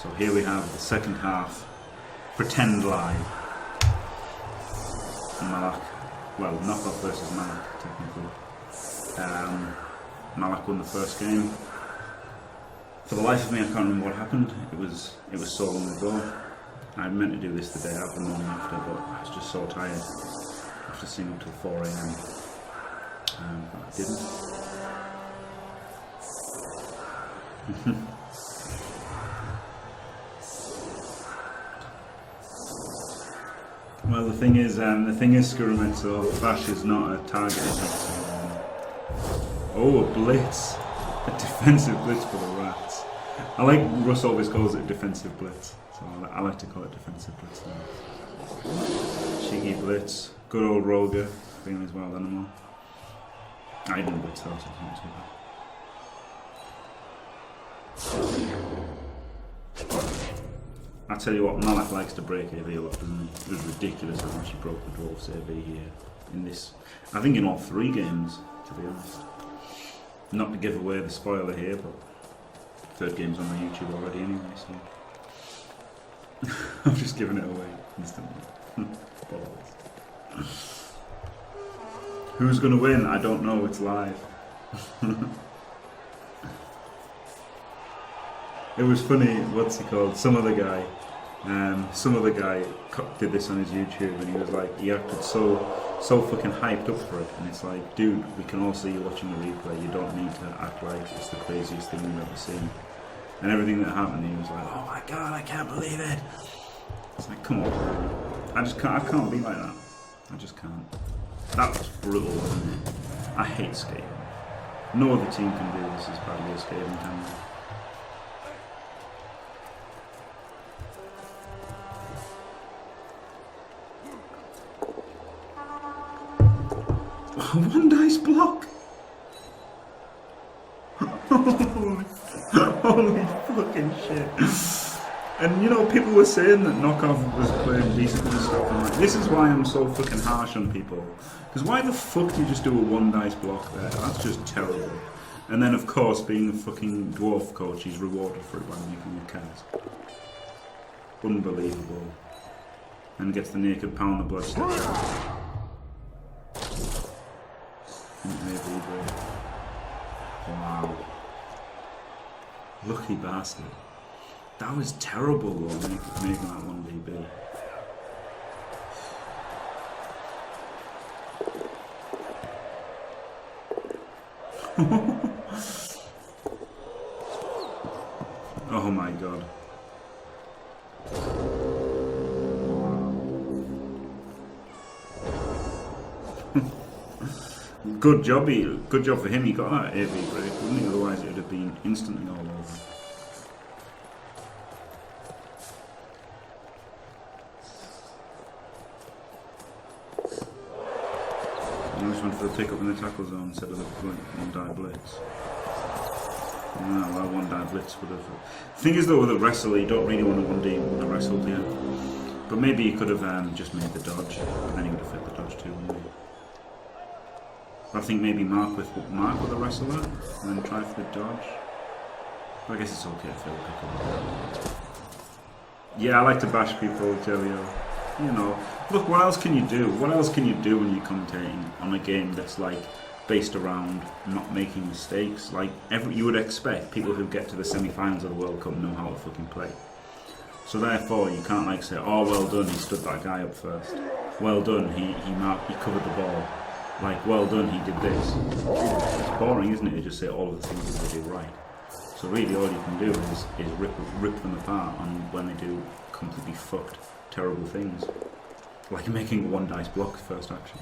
So here we have the second half, pretend live. Mallak, well, Knockoff versus Mallak, technically. Mallak won the first game. For the life of me, I can't remember what happened. It was so long ago. I meant to do this the day after, the morning after, but I was just so tired after staying up till 4 AM. But I didn't. Well, the thing is, Skurumet, so Flash is not a target. Oh, a blitz. A defensive blitz for the Rats. I like Russ always calls it defensive blitz, so I like to call it defensive blitz now. Cheeky blitz. Good old Roger, being his wild animal. I didn't blitz though, so it's not too bad. I tell you what, Mallak likes to break AV a lot, doesn't he? It was ridiculous how much he broke the Dwarfs AV here in this. I think in all 3 games, to be honest. Not to give away the spoiler here, but 3rd game's on my YouTube already anyway, so I'm just giving it away instantly. Balls. Who's gonna win? I don't know, it's live. It was funny, what's he called? Some other guy did this on his YouTube, and he was like, he acted so fucking hyped up for it, and it's like, dude, we can all see you watching the replay, you don't need to act like it's the craziest thing you've ever seen. And everything that happened, he was like, oh my god, I can't believe it. It's like, come on, I can't be like that. I just can't. That was brutal, wasn't it? I hate Skaven. No other team can do this as badly as Skaven can. One dice block! Holy fucking shit. And you know, people were saying that Knockoff was playing decent and stuff. And like, this is why I'm so fucking harsh on people. Because why the fuck do you just do a 1 dice block there? That's just terrible. And then of course, being a fucking dwarf coach, he's rewarded for it by making a cast. Unbelievable. And gets the naked pound the bloodshed. Wow. Lucky bastard. That was terrible though, making that 1DB. Oh my god. Good job for him, he got that AV break, wouldn't he? Otherwise it would have been instantly all over. I just went for the pick up in the tackle zone instead of the 1 die blitz. No, well, 1 die blitz would have... The thing is though, with a wrestle, you don't really want a 1D with a wrestle, do you? But maybe you could have just made the dodge, and then he would have fit the dodge too, wouldn't he? I think maybe Mark with a wrestler, and then try for the dodge. But I guess it's okay if they will pick up. Yeah, I like to bash people, Joey. You know, look, what else can you do? What else can you do when you're commentating on a game that's like based around not making mistakes? Like you would expect people who get to the semi-finals of the World Cup know how to fucking play. So therefore, you can't like say, "Oh, well done, he stood that guy up first. Well done, he covered the ball. Like, well done, he did this." It's boring, isn't it? To just say all of the things that they do right. So really, all you can do is rip them apart on when they do completely fucked, terrible things, like making a 1 dice block first action.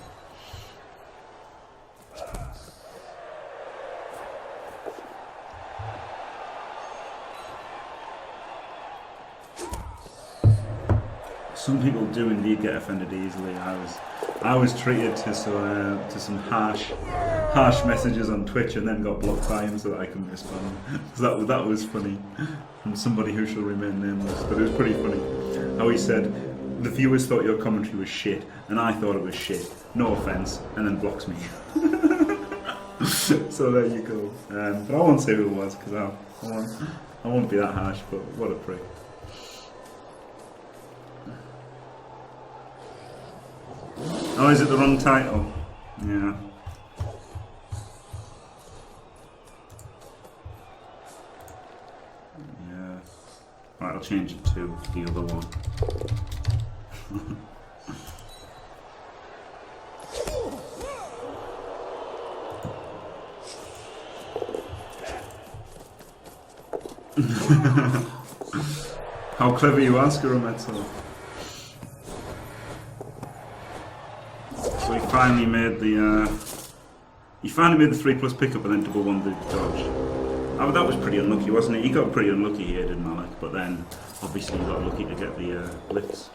Some people do indeed get offended easily. I was treated to some harsh messages on Twitch and then got blocked by him so that I couldn't respond. So that was funny from somebody who shall remain nameless, but it was pretty funny. How he said, "The viewers thought your commentary was shit, and I thought it was shit. No offence," and then blocks me. So there you go. But I won't say who it was because I won't be that harsh. But what a prick. Oh, is it the wrong title? Yeah. Yeah. Right, I'll change it to the other one. How clever you are, Skurumetsu. So he finally made the 3+ pickup and then double one the dodge. Oh, that was pretty unlucky, wasn't it? He got pretty unlucky here, did Mallak, but then obviously he got lucky to get the blitz.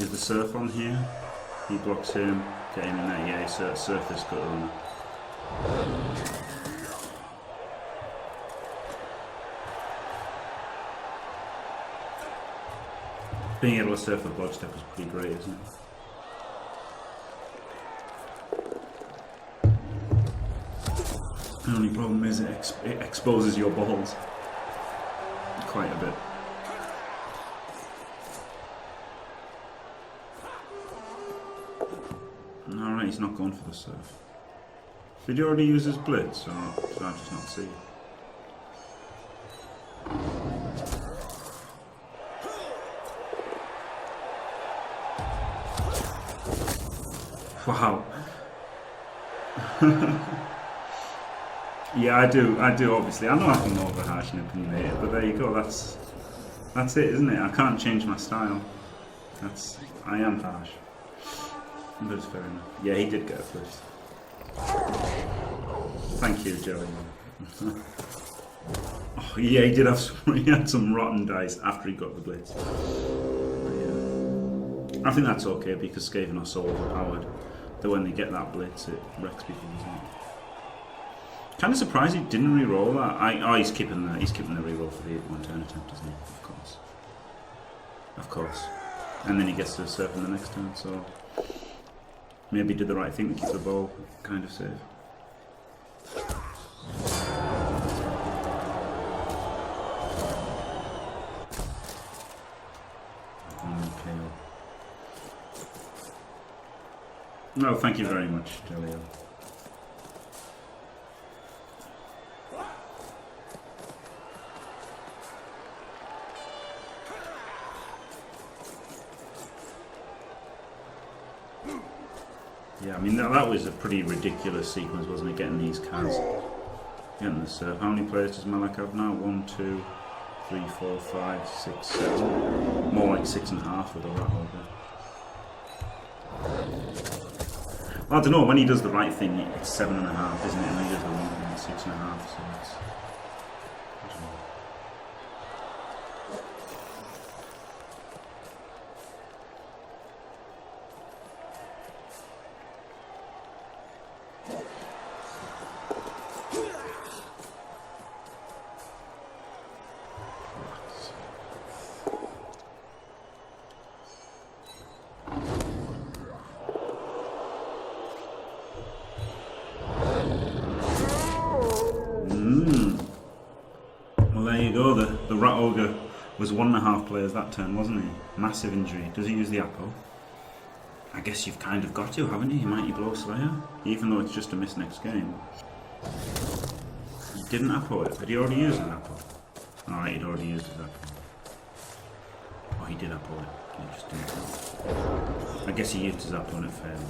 Is the surf on here? He blocks him, get him in there, yeah, surf this cut on. Being able to surf a blood step is pretty great, isn't it? The only problem is it exposes your balls quite a bit. Alright, he's not going for the surf. Did he already use his blitz, or did I just not see it? Wow. Yeah, I do obviously. I know I can over harsh and opinionated, but there you go, that's it, isn't it? I can't change my style. I am harsh. But it's fair enough. Yeah, he did get a first. Thank you, Joey. Oh, yeah, he did have he had some rotten dice after he got the blitz. Yeah. I think that's okay because Skaven are so overpowered that when they get that blitz, it wrecks people, doesn't it? Kind of surprised he didn't re-roll that. Oh, he's keeping the re-roll for the 1-turn attempt, isn't he? Of course. And then he gets to surf in the next turn, so maybe he did the right thing to keep the ball kind of safe. No, thank you very much, Delio. Yeah, I mean that was a pretty ridiculous sequence, wasn't it? Getting these cards, getting the serve. How many players does Mallak have now? 1, 2, 3, 4, 5, 6, 7. More like 6.5 with a rat over. Well, I don't know, when he does the right thing, it's 7.5, isn't it? And he does the wrong thing, it's 6.5, so it's... Well, there you go. The Rat Ogre was 1.5 players that turn, wasn't he? Massive injury. Does he use the Apple? I guess you've kind of got to, haven't you? Mighty Blow Slayer? Even though it's just a miss next game. He didn't Apple it. Did he already use an Apple? Alright, he'd already used his Apple. Oh, he did Apple it. He just didn't. I guess he used his Apple and it failed.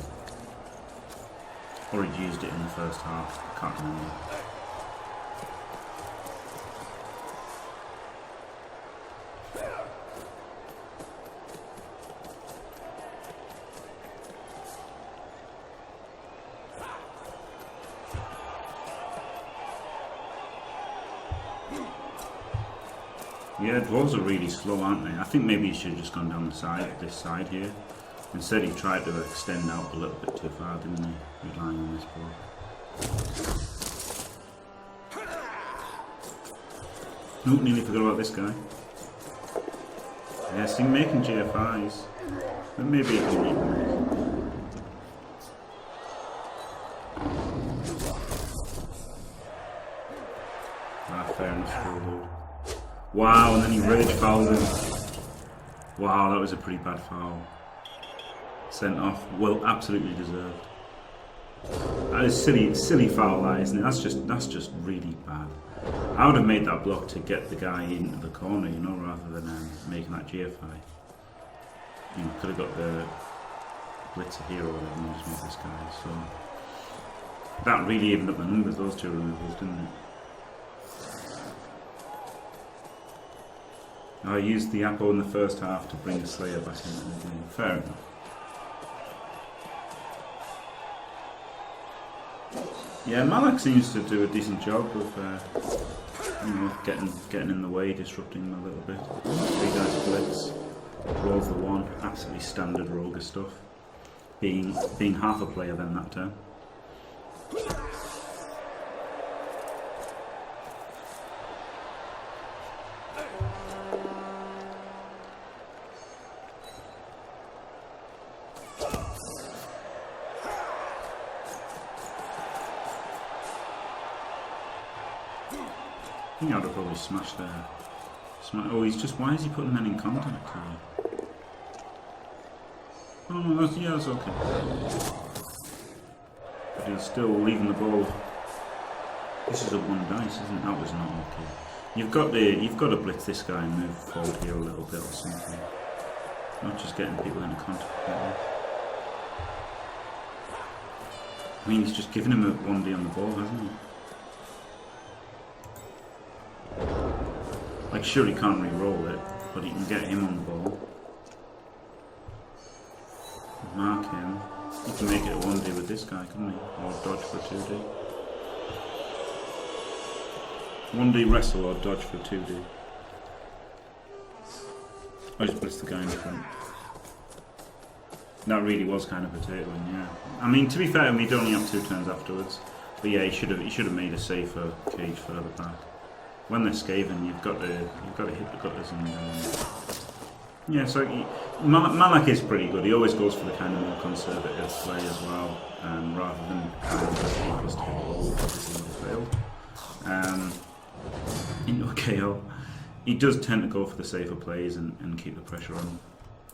Or he'd used it in the first half. I can't remember. Yeah, Dwarves are really slow, aren't they? I think maybe he should have just gone down the side, this side here. Instead he tried to extend out a little bit too far, didn't he? Relying on this ball. Oh, nearly forgot about this guy. Yes, he's making GFIs. But maybe he can make them. Ah, fair enough, dude. Wow, and then he rage fouled him. Wow, that was a pretty bad foul. Sent off. Well, absolutely deserved. That is silly foul, that, isn't it? That's just really bad. I would have made that block to get the guy into the corner, you know, rather than making that GFI. You know, could have got the blitzer here or whatever and just made this guy. So that really evened up the numbers, those two removals, didn't it? I used the Apple in the first half to bring the Slayer back into the game. Fair enough. Yeah, Mallak seems to do a decent job of, you know, getting in the way, disrupting them a little bit. 3 guys blitz, rolls the 1, absolutely standard rogue stuff. Being half a player then that turn. I think I would have probably smashed there. Oh, he's just. Why is he putting men in contact here? Oh no, that's okay. But he's still leaving the ball. This is a 1 dice, isn't it? That was not okay. You've got to blitz this guy and move forward here a little bit or something. Not just getting people into contact like this. I mean, he's just giving him a 1D on the ball, hasn't he? Like, sure, he can't re-roll it, but he can get him on the ball. Mark him. He can make it a 1D with this guy, couldn't he? Or dodge for 2D. 1D wrestle or dodge for 2D. I just blitz the guy in front. That really was kind of potatoing, yeah. I mean, to be fair, we'd only have 2 turns afterwards. But yeah, he should have made a safer cage further back. When they're Skaven, you've got to hit the gutters and yeah. So Mallak is pretty good. He always goes for the kind of more conservative play as well, rather than kind of just to hit the ball, obviously failed into a KO. He does tend to go for the safer plays and keep the pressure on,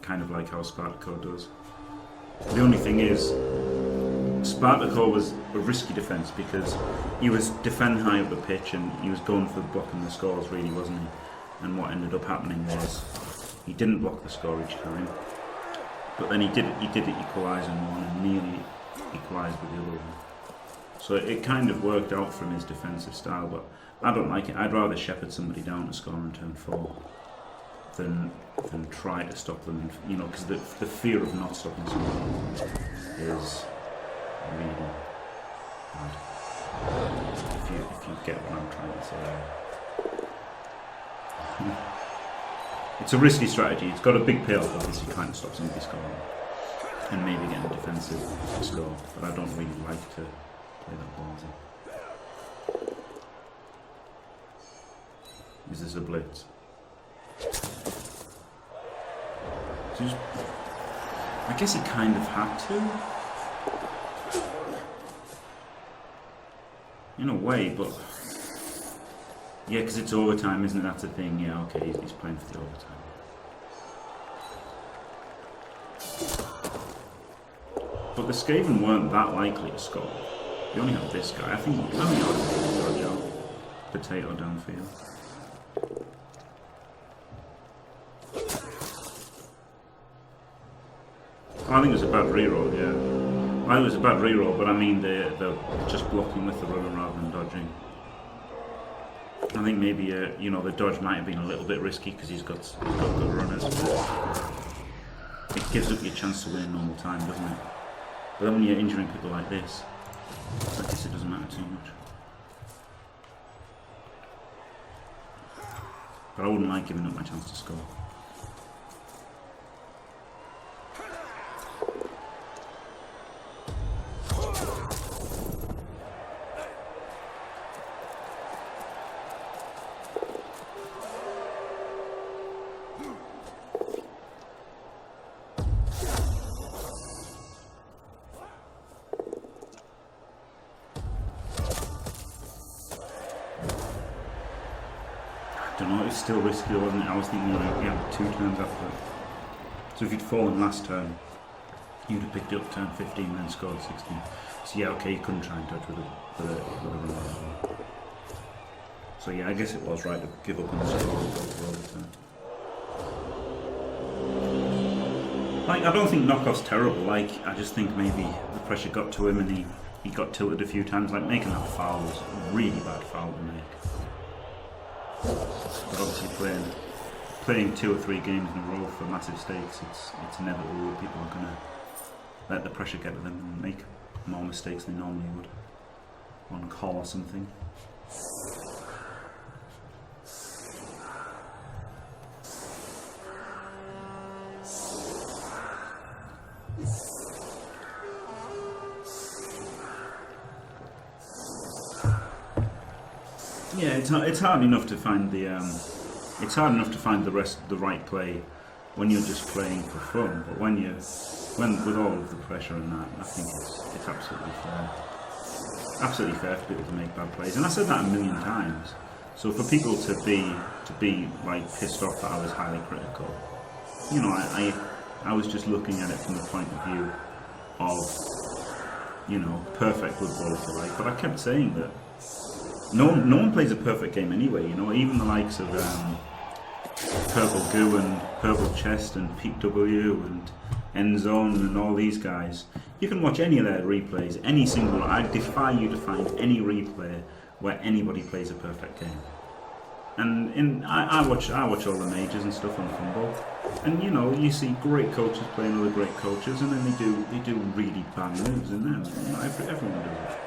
kind of like how Spartaco does. The only thing is, Spartaco was a risky defence because he was defending high up the pitch and he was going for blocking the scores, really, wasn't he? And what ended up happening was he didn't block the score each time, but then he did equalise in one and nearly equalised with the other one. So it kind of worked out from his defensive style, but I don't like it. I'd rather shepherd somebody down to score on turn 4 than try to stop them, you know, because the fear of not stopping somebody is really bad. If you get what I'm trying to say. It's a risky strategy. It's got a big payoff, obviously, trying to stop somebody scoring and maybe getting a defensive score, but I don't really like to play that ballsy. Is this a blitz? I guess he kind of had to, in a way, but yeah, because it's overtime, isn't it? That's the thing. Yeah, okay, he's playing for the overtime. But the Skaven weren't that likely to score. You only have this guy. I think he can dodge out potato downfield. I think it was a bad reroll, yeah. I think it was a bad reroll, but I mean they're just blocking with the runner rather than dodging. I think maybe you know, the dodge might have been a little bit risky because he's got good runners. It gives up your chance to win in normal time, doesn't it? But then when you're injuring people like this, I guess it doesn't matter too much. But I wouldn't like giving up my chance to score. I don't know, it's still risky, wasn't it? I was thinking like, yeah, 2 turns after. So if you'd fallen last turn, you'd have picked it up turn 15 and then scored 16. So yeah, okay, you couldn't try and touch with a removal. So yeah, I guess it was right to give up on the score and go for the turn. Like, I don't think Knockoff's terrible. Like, I just think maybe the pressure got to him and he got tilted a few times. Like, making that foul was a really bad foul to make. But obviously playing 2 or 3 games in a row for massive stakes, it's inevitable that people are going to let the pressure get to them and make more mistakes than they normally would on call or something. Yeah, it's hard enough to find the right play when you're just playing for fun. But when with all of the pressure and that, I think it's absolutely fair. Absolutely fair for people to make bad plays, and I said that a million times. So for people to be like pissed off that I was highly critical, you know, I was just looking at it from the point of view of, you know, perfect Bloodbowl if you like. But I kept saying that no one plays a perfect game anyway. You know, even the likes of Purple Goo and Purple Chest and Peak W and End Zone and all these guys. You can watch any of their replays, any single. I defy you to find any replay where anybody plays a perfect game. And I watch all the majors and stuff on Fumble, and you know, you see great coaches playing other great coaches, and then they do really bad moves in them. You know, everyone does it.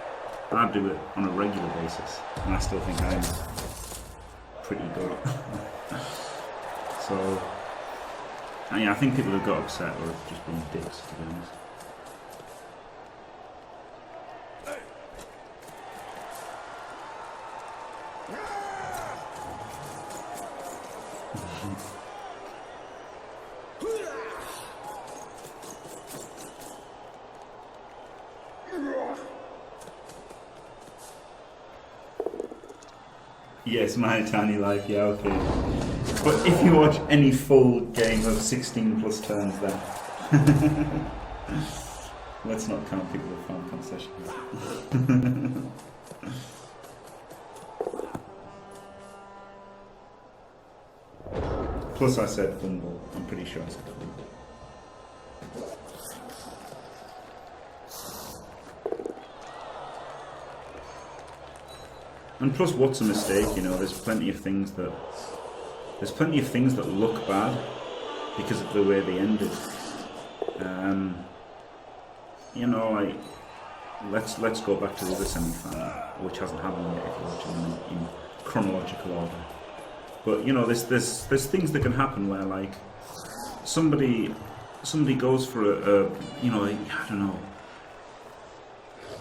I do it on a regular basis, and I still think I'm pretty good. So, yeah, I think people who got upset were just being dicks, to be honest. Yes, my tiny life, yeah, okay. But if you watch any full game of 16 plus turns then. Let's not count people who found concessions. Plus I said fumble, I'm pretty sure I said fumble. And plus, what's a mistake? You know, there's plenty of things that look bad because of the way they ended. You know, like let's go back to the other semi-final, which hasn't happened yet if you're watching in chronological order. But you know, there's things that can happen where like somebody goes for a you know, I don't know,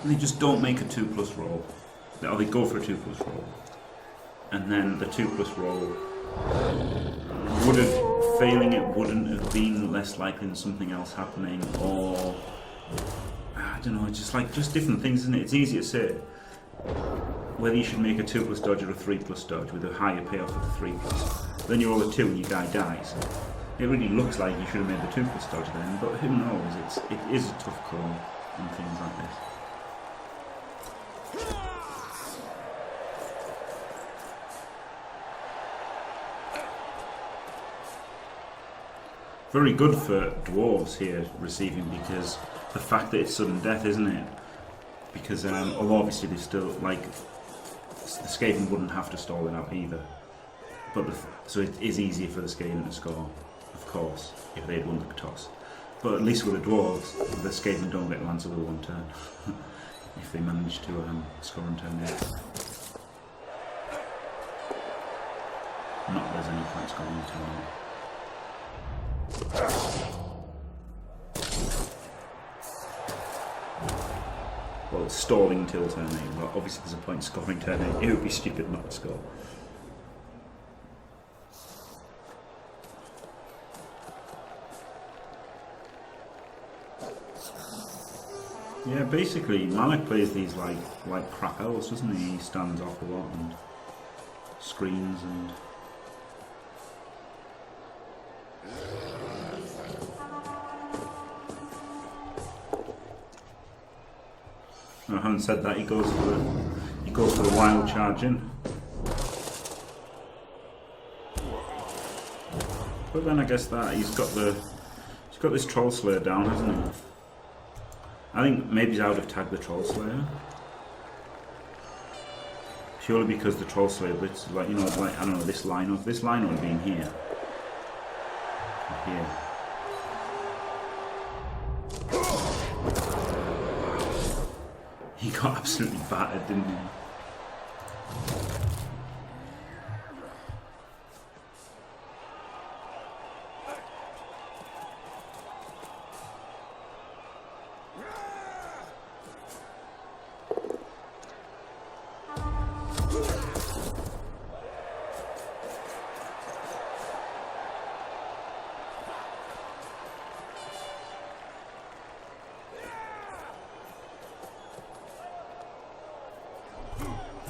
they just don't make a 2+ roll. Or they go for a 2+ roll, and then the 2+ roll failing it wouldn't have been less likely than something else happening, or I don't know, it's just different things, isn't it? It's easy to say whether you should make a 2+ dodge or a 3+ dodge with a higher payoff of the 3+. Then you roll a 2 and your guy dies. It really looks like you should have made the 2+ dodge then, but who knows? It is a tough call on things like this. Very good for Dwarves here receiving, because the fact that it's sudden death, isn't it? Because although obviously they still, like, the Skaven wouldn't have to stall it out either, but so it is easier for the Skaven to score, of course, if they'd won the toss. But at least with the Dwarves, the Skaven don't get to answer with one turn if they manage to score on turn 8. Not that there's any point scoring on turn 8. Well, it's stalling till turn 8. Well, obviously there's a point scoring turn 8. It would be stupid not to score. Yeah, basically Mallak plays these like crap elves, doesn't he? He stands off a lot and screens and I haven't said that. He goes for the wild charge in. But then I guess that he's got this Troll Slayer down, hasn't he? I think maybe I would have tagged the Troll Slayer. Purely because the Troll Slayer blitz, like, you know, like, I don't know, this line would have been here. Here. He got absolutely battered, didn't he?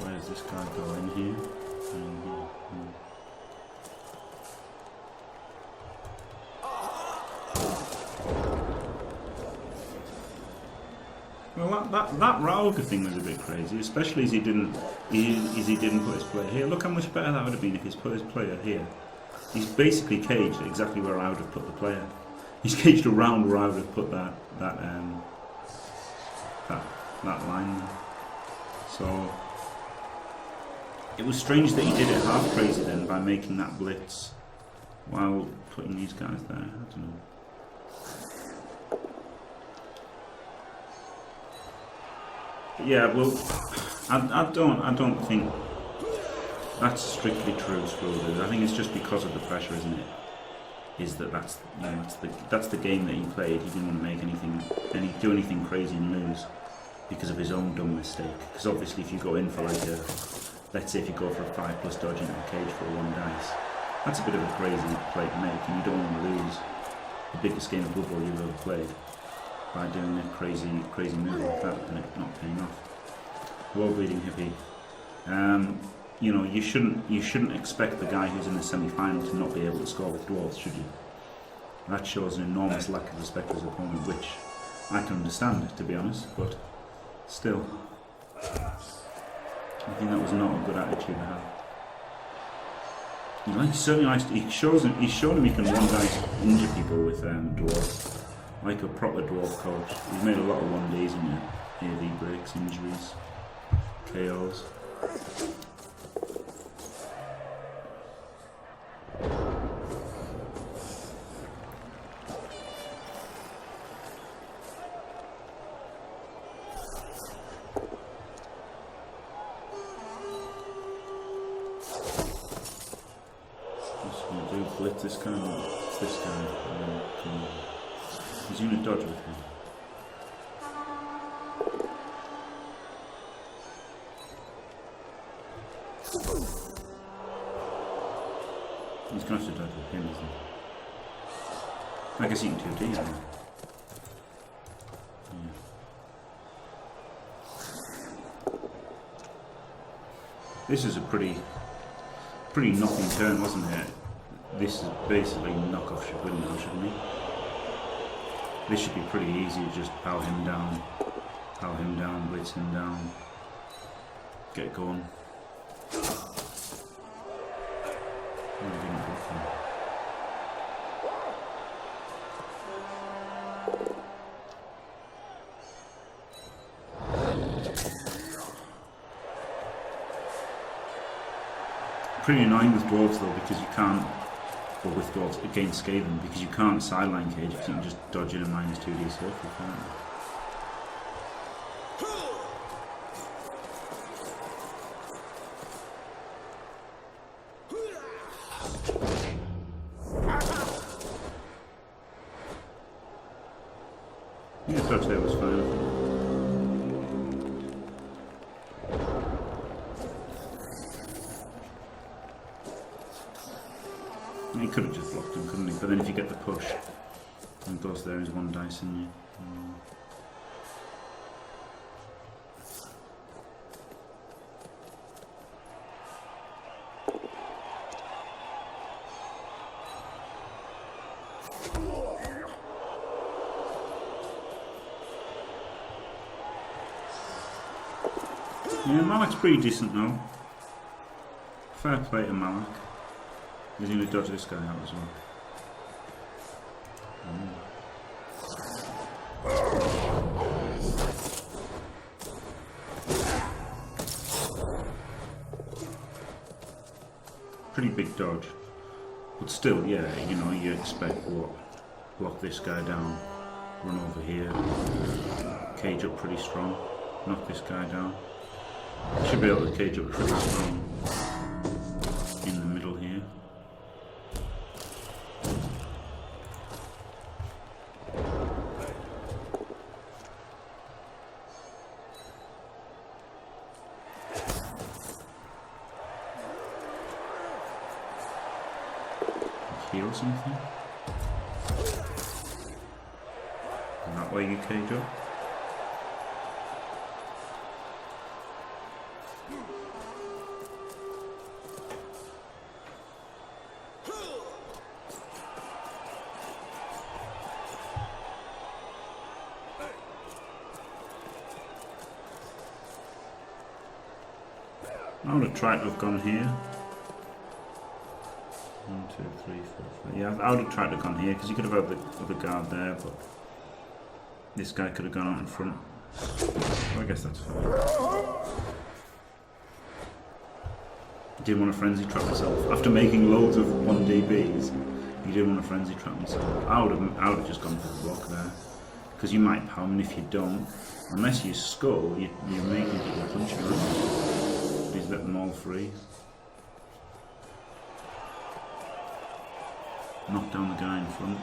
Where's this guy going here? And here. Well, that Rauga thing was a bit crazy, especially as he didn't put his player here. Look how much better that would have been if he's put his player here. He's basically caged exactly where I would have put the player. He's caged around where I would have put that line there. So it was strange that he did it half crazy then by making that blitz while putting these guys there. I don't know. But yeah, well, I don't think that's strictly true, Screwed. I think it's just because of the pressure, isn't it? That's the game that he played. He didn't want to make do anything crazy and lose because of his own dumb mistake. Because obviously, if you go in for like let's say if you go for a 5+ dodge into a cage for a 1 dice, that's a bit of a crazy play to make, and you don't want to lose the biggest game of Bloodbowl you've ever played by doing a crazy move like that and it not paying off. World bleeding hippie. You know, you shouldn't expect the guy who's in the semi-final to not be able to score with Dwarfs, should you? That shows an enormous lack of respect for his opponent, which I can understand, to be honest, but still, I think that was not a good attitude to have. He shows him he can 1-dice injure people with Dwarfs, like a proper Dwarf coach. He's made a lot of 1Ds in here. AV breaks, injuries, KOs. Blitz this guy, it's this guy, and then he's going to dodge with him. He's going to have to dodge with him, isn't he? I guess he can 2D, isn't he? Yeah. This is a pretty knocking turn, wasn't it? This is basically Knockoff should win now, shouldn't he? This should be pretty easy, just power him down, blitz him down, get going. Pretty annoying with Dwarves though, because you can't, or with Dwarves against Skaven, because you can't sideline cage if you can just dodge in a -2D circle, can't you? I think the dodge there was fine. He could have just blocked him, couldn't he? But then if you get the push, and goes there is 1 dice in you. Yeah, Mallak's pretty decent now. Fair play to Mallak. He's going to dodge this guy out as well. Pretty big dodge. But still, yeah, you know, you expect what? Block this guy down, run over here, cage up pretty strong, knock this guy down. Should be able to cage up pretty strong in the middle here. Here or something? And that way you cage up. I would have tried to have gone here. 1, 2, 3, 4, 5. Yeah, I would have tried to have gone here because you could have had the other guard there, but this guy could have gone out in front. Well, I guess that's fine. Didn't want to frenzy trap myself after making loads of 1DBs. You didn't want to frenzy trap myself. I would have just gone for the block there because you might power him. If you don't, unless you skull, you're making people punch you. Just let them all free. Knock down the guy in front.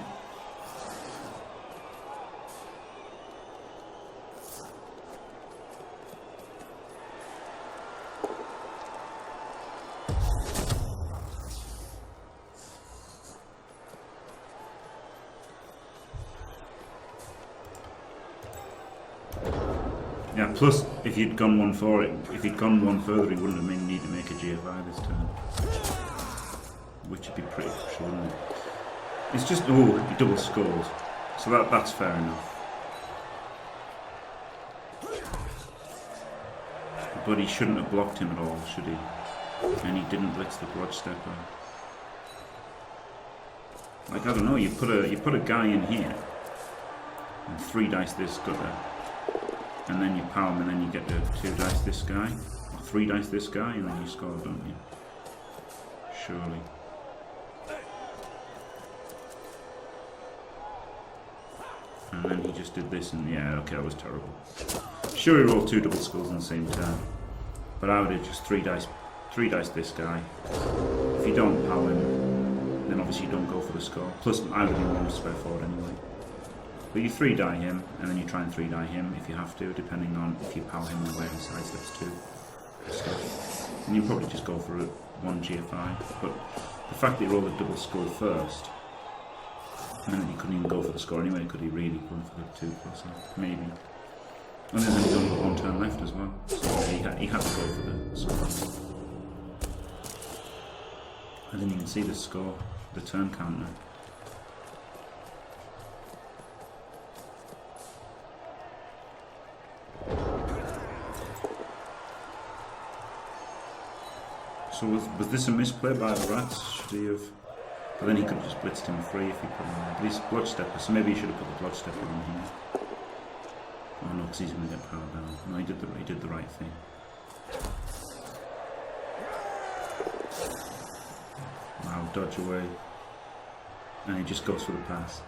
Yeah, plus if you'd gone one for it, if he'd gone one further, he wouldn't have needed to make a GFI this turn. Which would be pretty crucial, wouldn't it? It's just, oh, he double scored. So that's fair enough. But he shouldn't have blocked him at all, should he? And he didn't blitz the blood stepper. Like, I don't know, you put a guy in here and 3 dice this gutter, and then you power him, and then you get to 2 dice this guy, or 3 dice this guy, and then you score, don't you? Surely. And then he just did this, and yeah, okay, that was terrible. Sure, he rolled 2 double skulls on the same turn, but I would have just 3 dice this guy. If you don't power him, then obviously you don't go for the score. Plus, I would have been 1 spare forward anyway. But you 3 die him, and then you try and 3 die him if you have to, depending on if you power him and where he sidesteps to. And you probably just go for 1 GFI. But the fact that he rolled a double skull first, and then he couldn't even go for the score anyway, could he really go for the 2 plus? Maybe. And then he's only got 1 turn left as well, so he had to go for the score. I didn't even see the score, the turn counter. So was this a misplay by the rats? Should he have? But then he could have just blitzed him free if he put him there. But he's blood stepper, so maybe he should have put the blood stepper in here. Oh no, because he's going to get powered down. No, he did the right thing. Now dodge away, and he just goes for the pass.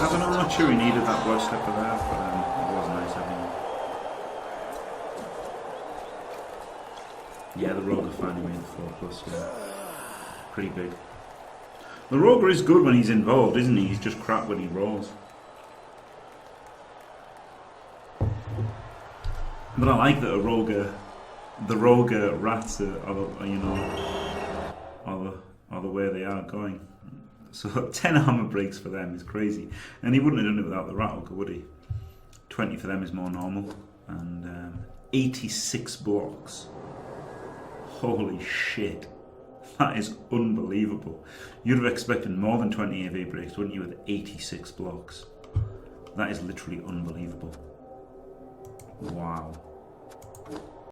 I don't know, I'm not sure he needed that blood stepper there, but it was nice having him. Yeah, the Rogue finally made the 4 plus, yeah. Pretty big. The Rogue is good when he's involved, isn't he? He's just crap when he rolls. But I like that the Rogue rats are the way they are going. So 10 armor breaks for them is crazy. And he wouldn't have done it without the Rattlker, would he? 20 for them is more normal. And 86 blocks. Holy shit. That is unbelievable. You'd have expected more than 20 AV breaks, wouldn't you, with 86 blocks? That is literally unbelievable. Wow.